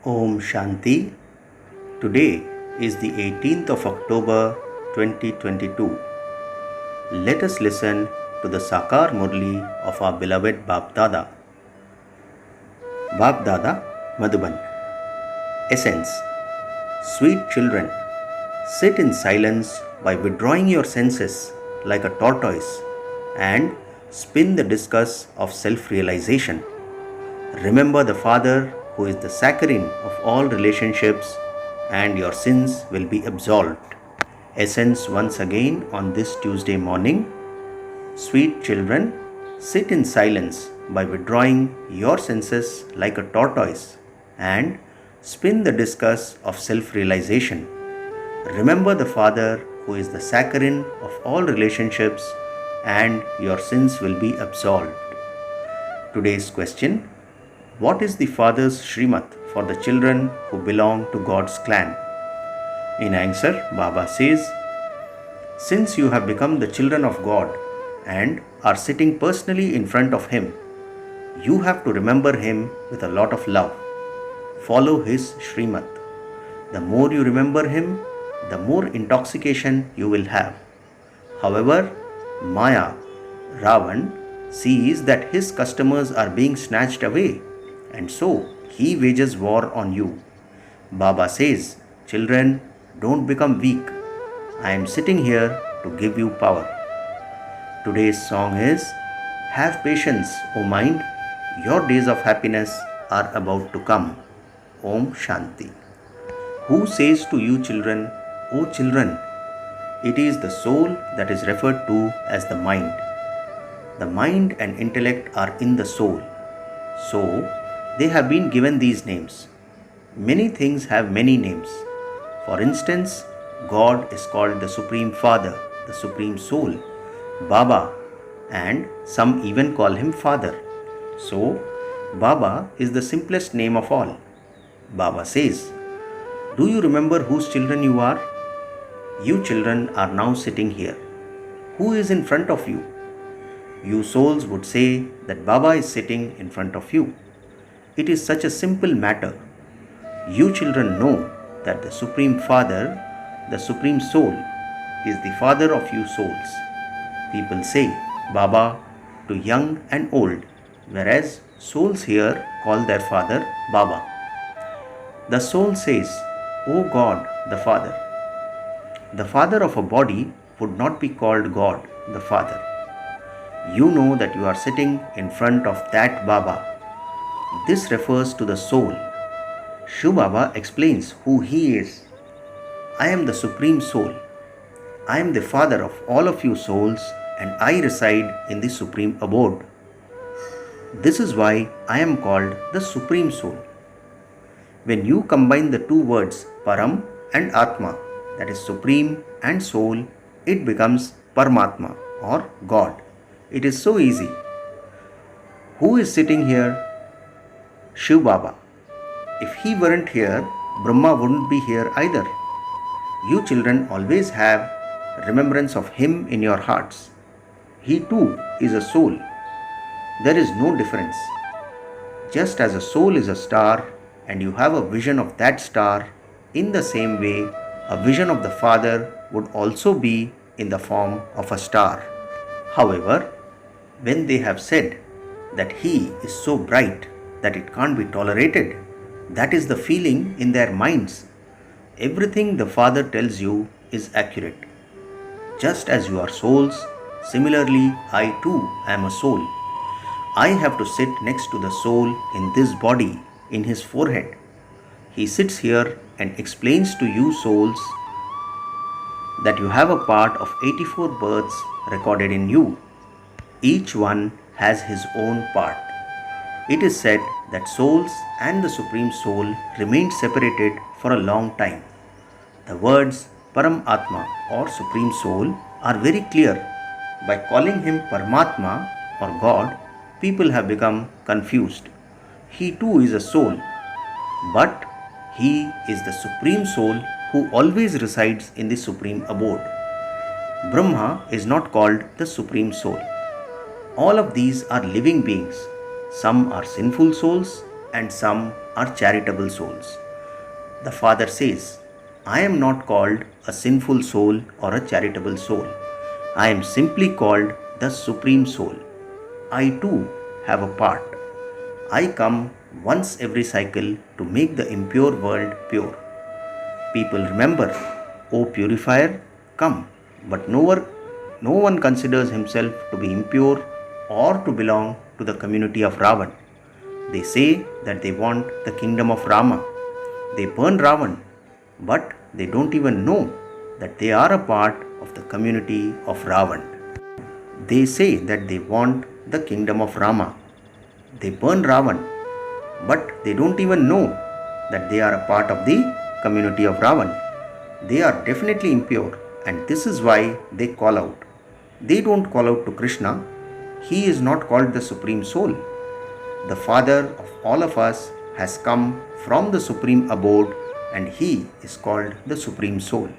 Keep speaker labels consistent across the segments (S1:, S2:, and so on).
S1: Om Shanti. Today is the 18th of October 2022. Let us listen to the Sakar Murli of our beloved Bap Dada. Bap Dada, Madhuban. Essence. Sweet children, sit in silence by withdrawing your senses like a tortoise and spin the discus of self-realization. Remember the Father who is the saccharine of all relationships, and your sins will be absolved. Essence once again on this Tuesday morning. Sweet children, sit in silence by withdrawing your senses like a tortoise and spin the discus of self-realization. Remember the Father who is the saccharine of all relationships, and your sins will be absolved. Today's question: what is the Father's Shrimat for the children who belong to God's clan? In answer, Baba says, since you have become the children of God and are sitting personally in front of Him, you have to remember Him with a lot of love. Follow His Shrimat. The more you remember Him, the more intoxication you will have. However, Maya, Ravan, sees that his customers are being snatched away, and so he wages war on you. Baba says, children, don't become weak. I am sitting here to give you power. Today's song is, have patience, O mind. Your days of happiness are about to come. Om Shanti. Who says to you, children, O children? It is the soul that is referred to as the mind. The mind and intellect are in the soul. So, they have been given these names. Many things have many names. For instance, God is called the Supreme Father, the Supreme Soul, Baba, and some even call him Father. So, Baba is the simplest name of all. Baba says, do you remember whose children you are? You children are now sitting here. Who is in front of you? You souls would say that Baba is sitting in front of you. It is such a simple matter. You children know that the Supreme Father, the Supreme Soul, is the Father of you souls. People say Baba to young and old, whereas souls here call their Father Baba. The soul says, O God, the Father. The Father of a body would not be called God, the Father. You know that you are sitting in front of that Baba. This refers to the soul. Shiv Baba explains who he is. I am the Supreme Soul. I am the Father of all of you souls, and I reside in the Supreme Abode. This is why I am called the Supreme Soul. When you combine the two words Param and Atma, that is Supreme and Soul, it becomes Paramatma or God. It is so easy. Who is sitting here? Shiv Baba. If he weren't here, Brahma wouldn't be here either. You children always have remembrance of him in your hearts. He too is a soul. There is no difference. Just as a soul is a star and you have a vision of that star, in the same way, a vision of the Father would also be in the form of a star. However, when they have said that he is so bright that it can't be tolerated, that is the feeling in their minds. Everything the Father tells you is accurate. Just as you are souls, similarly I too am a soul. I have to sit next to the soul in this body, in his forehead. He sits here and explains to you souls that you have a part of 84 births recorded in you. Each one has his own part. It is said that souls and the Supreme Soul remained separated for a long time. The words Param Atma or Supreme Soul are very clear. By calling him Paramatma or God, people have become confused. He too is a soul, but he is the Supreme Soul who always resides in the Supreme Abode. Brahma is not called the Supreme Soul. All of these are living beings. Some are sinful souls and some are charitable souls. The Father says, I am not called a sinful soul or a charitable soul. I am simply called the Supreme Soul. I too have a part. I come once every cycle to make the impure world pure. People remember, O purifier, come, but no one considers himself to be impure or to belong to the community of Ravan. They say that they want the kingdom of Rama. They burn Ravan, but they don't even know that they are a part of the community of Ravan. They say that they want the kingdom of Rama. They burn Ravan, but they don't even know that they are a part of the community of Ravan. They are definitely impure, and this is why they call out. They don't call out to Krishna. He is not called the Supreme Soul. The Father of all of us has come from the Supreme Abode, and He is called the Supreme Soul.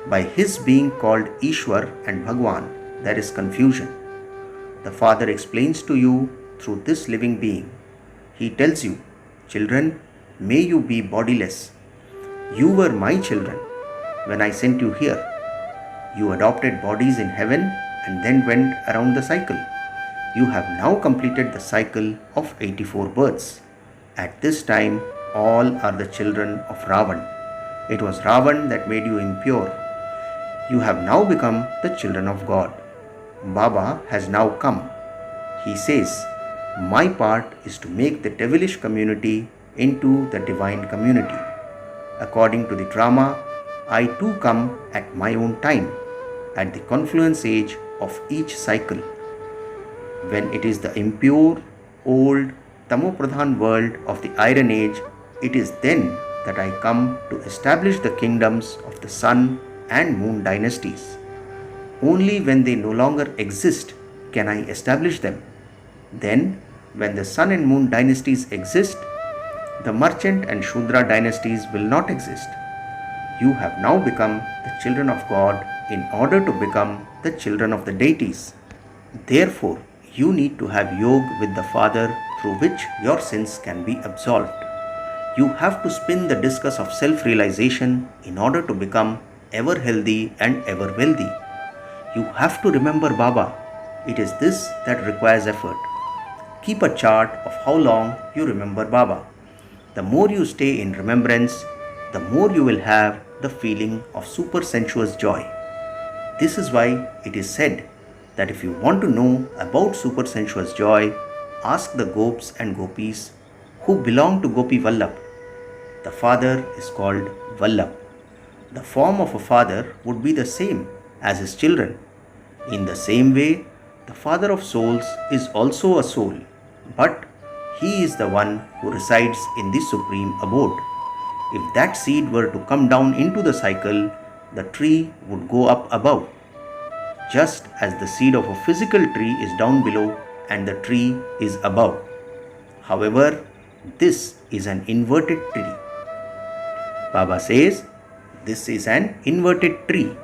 S1: By His being called Ishwar and Bhagwan, there is confusion. The Father explains to you through this living being. He tells you, children, may you be bodiless. You were my children when I sent you here. You adopted bodies in heaven and then went around the cycle. You have now completed the cycle of 84 births. At this time, all are the children of Ravan. It was Ravan that made you impure. You have now become the children of God. Baba has now come. He says, my part is to make the devilish community into the divine community. According to the drama, I too come at my own time, at the confluence age of each cycle. When it is the impure, old, Tamopradhan world of the Iron Age, it is then that I come to establish the kingdoms of the Sun and Moon dynasties. Only when they no longer exist can I establish them. Then, when the Sun and Moon dynasties exist, the Merchant and Shudra dynasties will not exist. You have now become the children of God in order to become the children of the deities. Therefore, you need to have yoga with the Father through which your sins can be absolved. You have to spin the discus of self-realization in order to become ever healthy and ever wealthy. You have to remember Baba. It is this that requires effort. Keep a chart of how long you remember Baba. The more you stay in remembrance, the more you will have the feeling of super sensuous joy. This is why it is said that if you want to know about super sensuous joy, ask the Gops and Gopis who belong to Gopi Vallabh. The father is called Vallabh. The form of a father would be the same as his children. In the same way, the Father of souls is also a soul, but he is the one who resides in the supreme abode. If that seed were to come down into the cycle, the tree would go up above, just as the seed of a physical tree is down below and the tree is above. However, this is an inverted tree. Baba says, this is an inverted tree.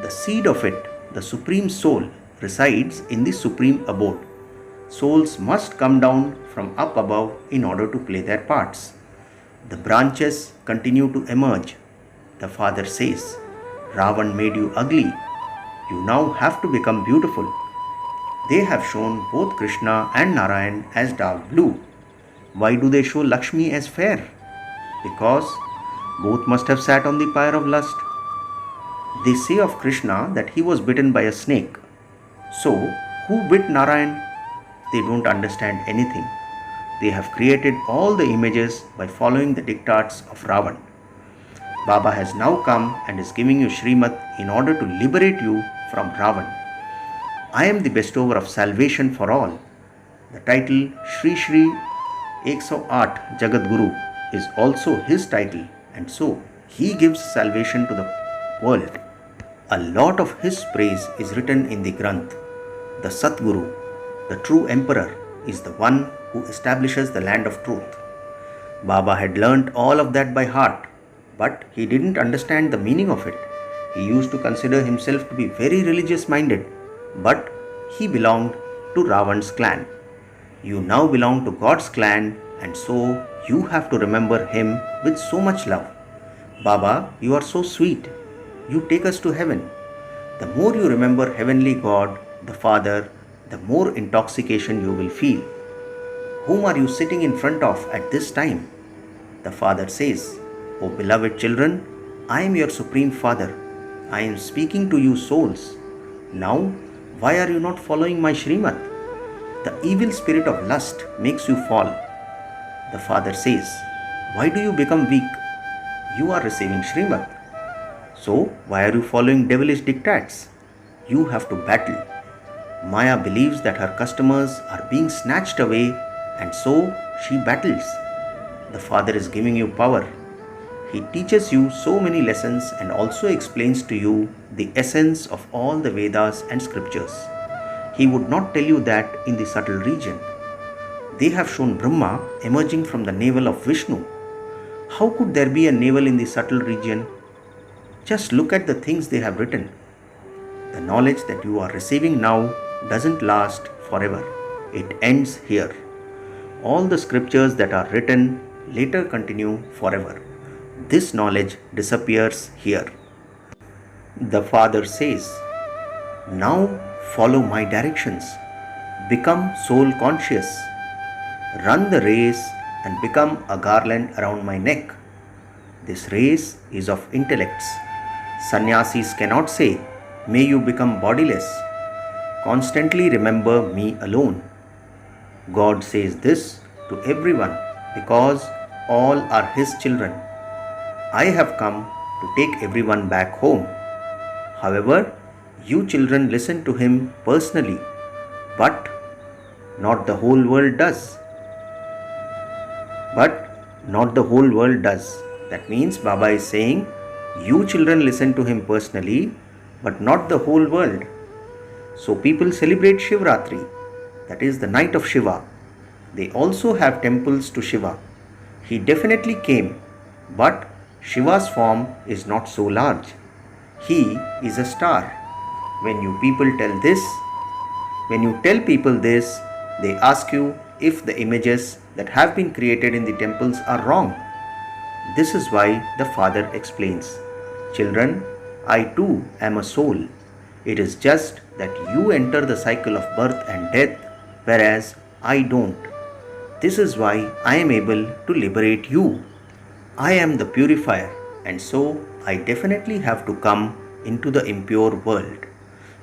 S1: The seed of it, the Supreme Soul, resides in the Supreme Abode. Souls must come down from up above in order to play their parts. The branches continue to emerge. The Father says, Ravan made you ugly. You now have to become beautiful. They have shown both Krishna and Narayan as dark blue. Why do they show Lakshmi as fair? Because both must have sat on the pyre of lust. They say of Krishna that he was bitten by a snake. So, who bit Narayan? They don't understand anything. They have created all the images by following the diktats of Ravan. Baba has now come and is giving you Srimat in order to liberate you from Ravan. I am the bestower of salvation for all. The title Shri Shri 108 Jagat Guru is also his title, and so he gives salvation to the world. A lot of his praise is written in the Granth. The Satguru, the true emperor, is the one who establishes the land of truth. Baba had learnt all of that by heart, but he didn't understand the meaning of it. He used to consider himself to be very religious minded, but he belonged to Ravan's clan. You now belong to God's clan and so you have to remember him with so much love. Baba, you are so sweet. You take us to heaven. The more you remember Heavenly God, the Father, the more intoxication you will feel. Whom are you sitting in front of at this time? The Father says, O beloved children, I am your Supreme Father. I am speaking to you souls. Now, why are you not following my Srimad? The evil spirit of lust makes you fall. The Father says, why do you become weak? You are receiving Srimad. So, why are you following devilish diktats? You have to battle. Maya believes that her customers are being snatched away, and so she battles. The Father is giving you power. He teaches you so many lessons and also explains to you the essence of all the Vedas and scriptures. He would not tell you that in the subtle region. They have shown Brahma emerging from the navel of Vishnu. How could there be a navel in the subtle region? Just look at the things they have written. The knowledge that you are receiving now doesn't last forever. It ends here. All the scriptures that are written later continue forever. This knowledge disappears here. The Father says, now follow my directions. Become soul conscious. Run the race and become a garland around my neck. This race is of intellects. Sannyasis cannot say, may you become bodiless. Constantly remember me alone. God says this to everyone because all are His children. I have come to take everyone back home. However, you children listen to Him personally, but not the whole world does. That means Baba is saying, you children listen to him personally, but not the whole world. So people celebrate Shivratri, that is the night of Shiva. They also have temples to Shiva. He definitely came, but Shiva's form is not so large. He is a star. When you tell people this, they ask you if the images that have been created in the temples are wrong. This is why the Father explains, children, I too am a soul. It is just that you enter the cycle of birth and death, whereas I don't. This is why I am able to liberate you. I am the purifier, and so I definitely have to come into the impure world.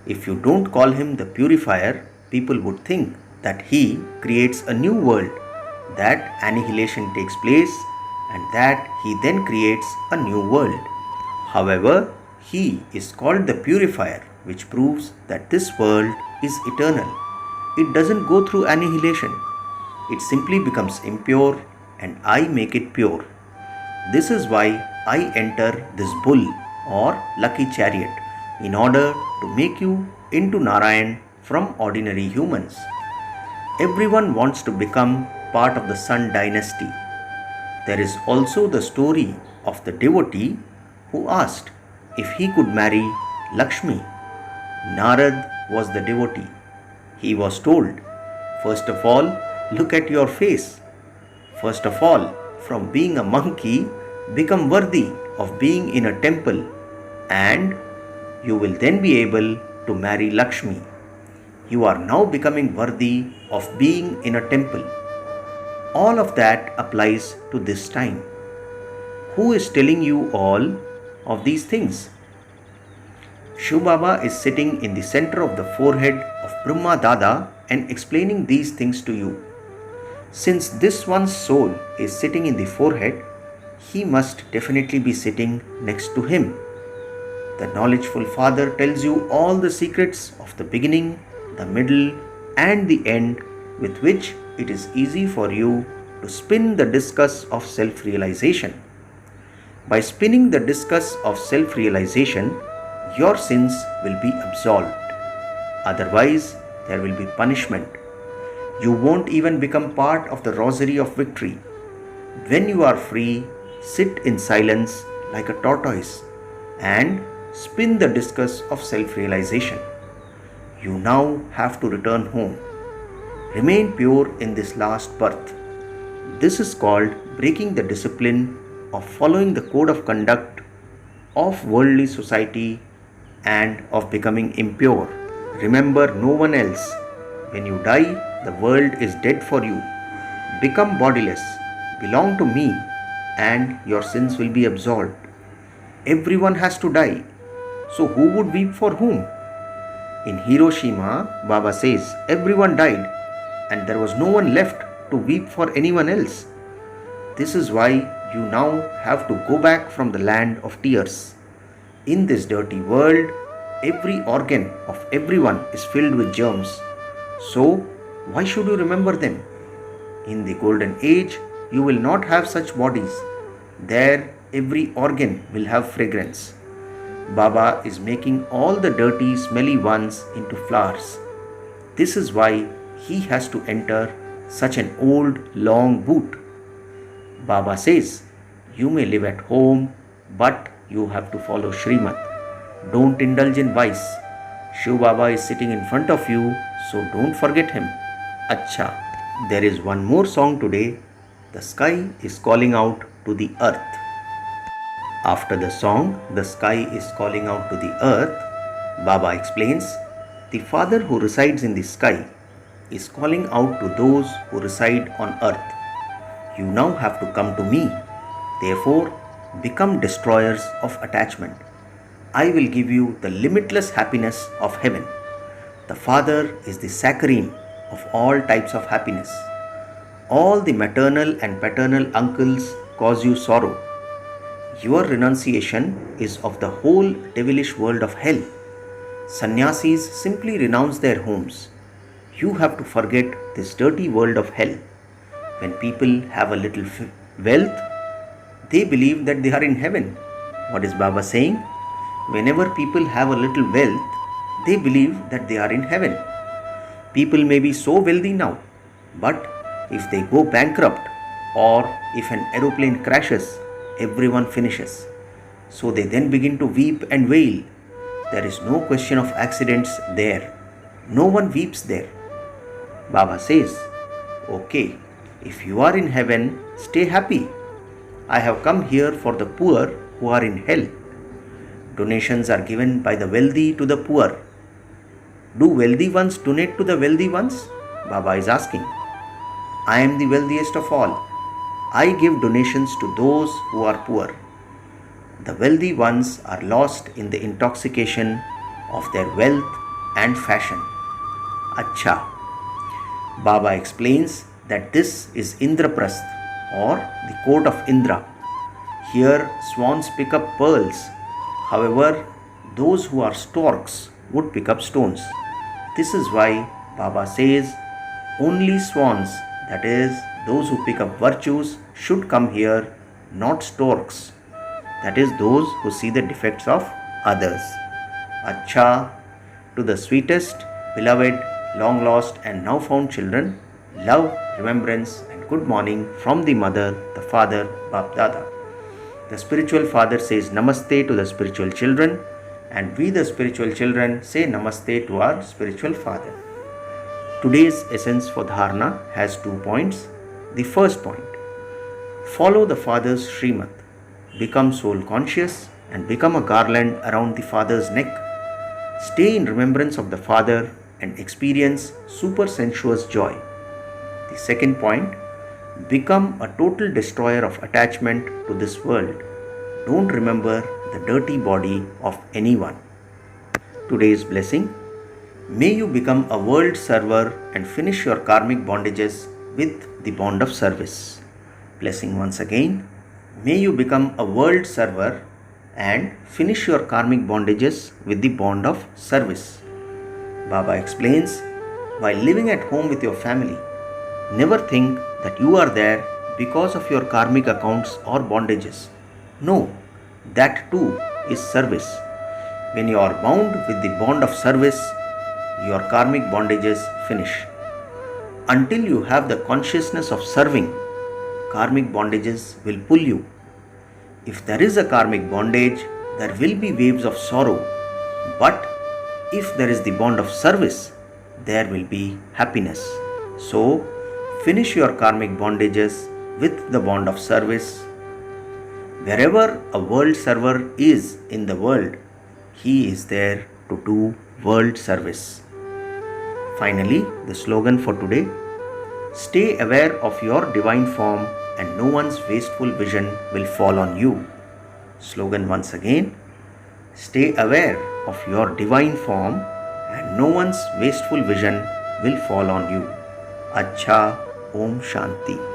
S1: If you don't call him the purifier, people would think that he creates a new world, that annihilation takes place, and that he then creates a new world. However, he is called the purifier, which proves that this world is eternal. It doesn't go through annihilation. It simply becomes impure, and I make it pure. This is why I enter this bull or lucky chariot, in order to make you into Narayan from ordinary humans. Everyone wants to become part of the Sun dynasty. There is also the story of the devotee who asked if he could marry Lakshmi. Narad was the devotee. He was told, first of all, look at your face. First of all, from being a monkey, become worthy of being in a temple, and you will then be able to marry Lakshmi. You are now becoming worthy of being in a temple. All of that applies to this time. Who is telling you all of these things? Shiv Baba is sitting in the center of the forehead of Brahma Dada and explaining these things to you. Since this one's soul is sitting in the forehead, he must definitely be sitting next to him. The knowledgeful Father tells you all the secrets of the beginning, the middle, and the end, with which it is easy for you to spin the discus of self-realization. By spinning the discus of self-realization, your sins will be absolved. Otherwise, there will be punishment. You won't even become part of the rosary of victory. When you are free, sit in silence like a tortoise and spin the discus of self-realization. You now have to return home. Remain pure in this last birth. This is called breaking the discipline of following the code of conduct of worldly society and of becoming impure. Remember no one else. When you die, the world is dead for you. Become bodiless, belong to me, and your sins will be absolved. Everyone has to die. So who would weep for whom? In Hiroshima, Baba says everyone died and there was no one left to weep for anyone else. This is why you now have to go back from the land of tears. In this dirty world, every organ of everyone is filled with germs. So, why should you remember them? In the golden age, you will not have such bodies. There, every organ will have fragrance. Baba is making all the dirty, smelly ones into flowers. This is why he has to enter such an old, long boot. Baba says, you may live at home, but you have to follow Srimad. Don't indulge in vice. Shiv Baba is sitting in front of you, so don't forget him. Acha, there is one more song today. The sky is calling out to the earth. After the song, the sky is calling out to the earth, Baba explains, the Father who resides in the sky is calling out to those who reside on earth. You now have to come to me. Therefore, become destroyers of attachment. I will give you the limitless happiness of heaven. The Father is the saccharine of all types of happiness. All the maternal and paternal uncles cause you sorrow. Your renunciation is of the whole devilish world of hell. Sannyasis simply renounce their homes. You have to forget this dirty world of hell. When people have a little wealth, they believe that they are in heaven. What is Baba saying? Whenever people have a little wealth, they believe that they are in heaven. People may be so wealthy now, but if they go bankrupt or if an aeroplane crashes, everyone finishes. So they then begin to weep and wail. There is no question of accidents there. No one weeps there. Baba says, okay, if you are in heaven, stay happy. I have come here for the poor who are in hell. Donations are given by the wealthy to the poor. Do wealthy ones donate to the wealthy ones? Baba is asking. I am the wealthiest of all. I give donations to those who are poor. The wealthy ones are lost in the intoxication of their wealth and fashion. Acha. Baba explains that this is Indraprasth or the court of Indra. Here swans pick up pearls. However, those who are storks would pick up stones. This is why Baba says only swans, that is, those who pick up virtues, should come here, not storks, that is, those who see the defects of others. Acha, to the sweetest, beloved, long lost and now found children, love, remembrance and good morning from the mother, the father, Bap Dada. The spiritual father says Namaste to the spiritual children, and we the spiritual children say Namaste to our spiritual father. Today's essence for dharana has 2 points. The first point, follow the father's Srimad, become soul conscious and become a garland around the father's neck. Stay in remembrance of the father and experience super sensuous joy. The second point, become a total destroyer of attachment to this world. Don't remember the dirty body of anyone. Today's blessing, may you become a world server and finish your karmic bondages with the bond of service. Blessing once again, may you become a world server and finish your karmic bondages with the bond of service. Baba explains, while living at home with your family, never think that you are there because of your karmic accounts or bondages. No, that too is service. When you are bound with the bond of service, your karmic bondages finish. Until you have the consciousness of serving, karmic bondages will pull you. If there is a karmic bondage, there will be waves of sorrow. But if there is the bond of service, there will be happiness. So, finish your karmic bondages with the bond of service. Wherever a world server is in the world, he is there to do world service. Finally, the slogan for today: stay aware of your divine form and no one's wasteful vision will fall on you. Slogan once again: stay aware of your divine form and no one's wasteful vision will fall on you. Acha, Om Shanti.